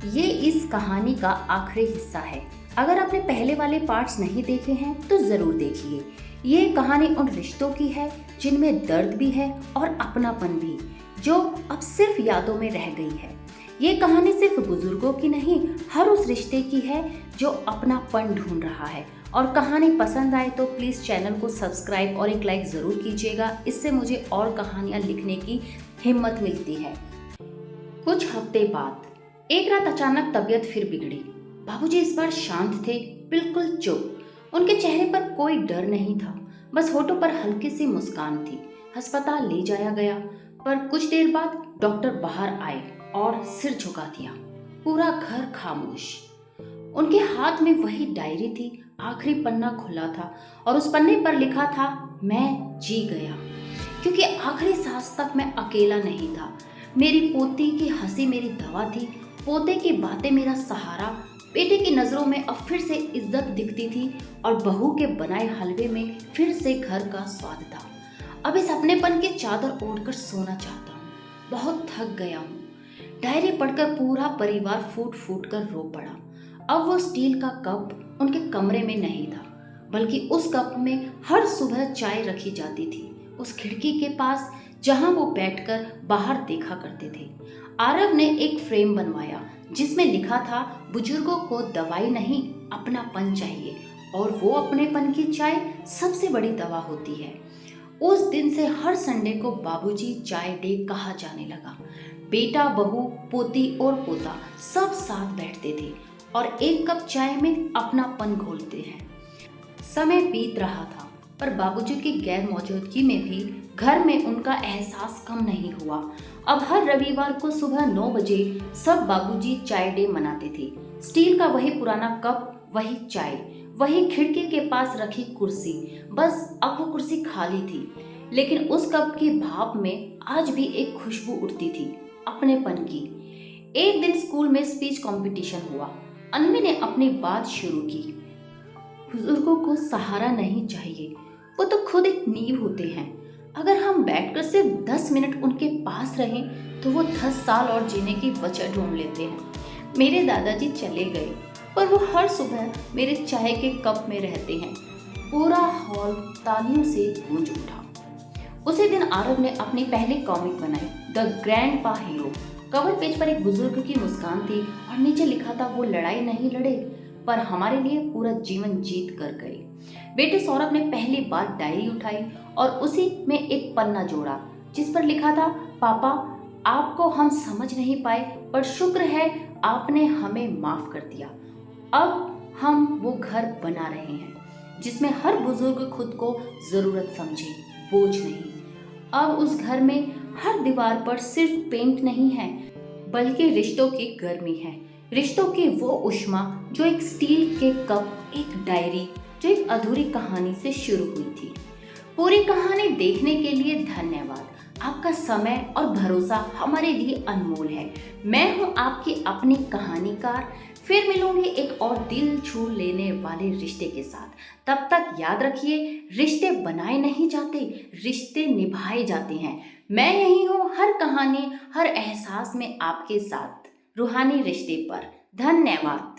ये इस कहानी का आखिरी हिस्सा है। अगर आपने पहले वाले पार्ट्स नहीं देखे हैं तो जरूर देखिए। ये कहानी उन रिश्तों की है जिनमें दर्द भी है और अपनापन भी, जो अब सिर्फ यादों में रह गई है। ये कहानी सिर्फ बुजुर्गों की नहीं, हर उस रिश्ते की है जो अपनापन ढूंढ रहा है। और कहानी पसंद आए तो प्लीज़ चैनल को सब्सक्राइब और एक लाइक ज़रूर कीजिएगा। इससे मुझे और कहानियाँ लिखने की हिम्मत मिलती है। कुछ हफ्ते बाद एक रात अचानक तबीयत फिर बिगड़ी। बाबूजी इस बार शांत थे, बिल्कुल चुप। उनके चेहरे पर कोई डर नहीं था, बस होठों पर हल्की सी मुस्कान थी। अस्पताल ले जाया गया, पर कुछ देर बाद डॉक्टर बाहर आए और सिर झुका दिया। पूरा घर खामोश। उनके हाथ में वही डायरी थी, आखिरी पन्ना खुला था और उस पन्ने पर लिखा था, मैं जी गया। क्योंकि आखिरी सांस तक मैं अकेला नहीं था। मेरी पोती की हंसी मेरी दवा थी, पोते की बातें मेरा सहारा। बेटे की नज़रों में अब फिर से इज्जत दिखती थी और बहू के बनाए हलवे में फिर से घर का स्वाद था। अब इस अपनेपन की चादर ओढ़कर सोना चाहता हूँ। बहुत थक गया हूँ। डायरी पढ़कर पूरा परिवार फूट फूट कर रो पड़ा। अब वो स्टील का कप उनके कमरे में नहीं था, बल्कि उस कप में हर सुबह चाय रखी जाती थी, उस खिड़की के पास जहां वो बैठकर बाहर देखा करते थे। आरव ने एक फ्रेम बनवाया जिसमें लिखा था, बुजुर्गों को दवाई नहीं अपनापन चाहिए, और वो अपनेपन की चाय सबसे बड़ी दवा होती है। उस दिन से हर संडे को बाबूजी चाय डे कहा जाने लगा। बेटा, बहू, पोती और पोता सब साथ बैठते थे और एक कप चाय में अपनापन घोलते हैं। समय बीत रहा था, पर बाबूजी की गैर मौजूदगी में भी घर में उनका एहसास कम नहीं हुआ। अब हर रविवार को सुबह 9 बजे सब बाबूजी चाय डे मनाते थे। स्टील का वही पुराना कप, वही चाय, वही खिड़की के पास रखी कुर्सी। बस अब वो कुर्सी खाली थी, लेकिन उस कप की भाप में आज भी एक खुशबू उठती थी, अपनेपन की। एक दिन स्कूल में स्पीच कंपटीशन हुआ। अन्वी ने अपनी बात शुरू की। बुजुर्गों को सहारा नहीं चाहिए, वो तो खुद एक नींव होते हैं। अगर हम बैठकर सिर्फ 10 मिनट उनके पास रहें तो वो 10 साल और जीने की वजह ढूंढ लेते हैं। मेरे दादाजी चले गए, पर वो हर सुबह मेरे चाय के कप में रहते हैं। पूरा हॉल तालियों से गूंज उठा। उसी दिन आरव ने अपनी पहली कॉमिक बनाई, the grandpa hero. Cover page पर एक बुजुर्ग की मुस्कान थी और नीचे लिखा था, वो लड़ाई नहीं लड़े पर हमारे लिए पूरा जीवन जीत कर गए। बेटे सौरभ ने पहली बार डायरी उठाई और उसी में एक पन्ना जोड़ा जिस पर लिखा था, पापा, आपको हम समझ नहीं पाए, पर शुक्र है आपने हमें माफ कर दिया। अब हम वो घर बना रहे हैं जिसमें हर बुजुर्ग खुद को जरूरत समझे, बोझ नहीं। अब उस घर में हर दीवार पर सिर्फ पेंट नहीं है, बल्कि रिश्तों की गर्मी है। रिश्तों की वो उष्मा जो एक स्टील के कप, एक डायरी, जो एक अधूरी कहानी से शुरू हुई थी। पूरी कहानी देखने के लिए धन्यवाद। आपका समय और भरोसा हमारे लिए अनमोल है। मैं हूँ आपकी अपनी कहानीकार। फिर मिलूंगी एक और दिल छू लेने वाले रिश्ते के साथ। तब तक याद रखिए, रिश्ते बनाए नहीं जाते, रिश्ते निभाए जाते हैं। मैं यही हूँ, हर कहानी, हर एहसास में आपके साथ, रूहानी रिश्ते पर। धन्यवाद।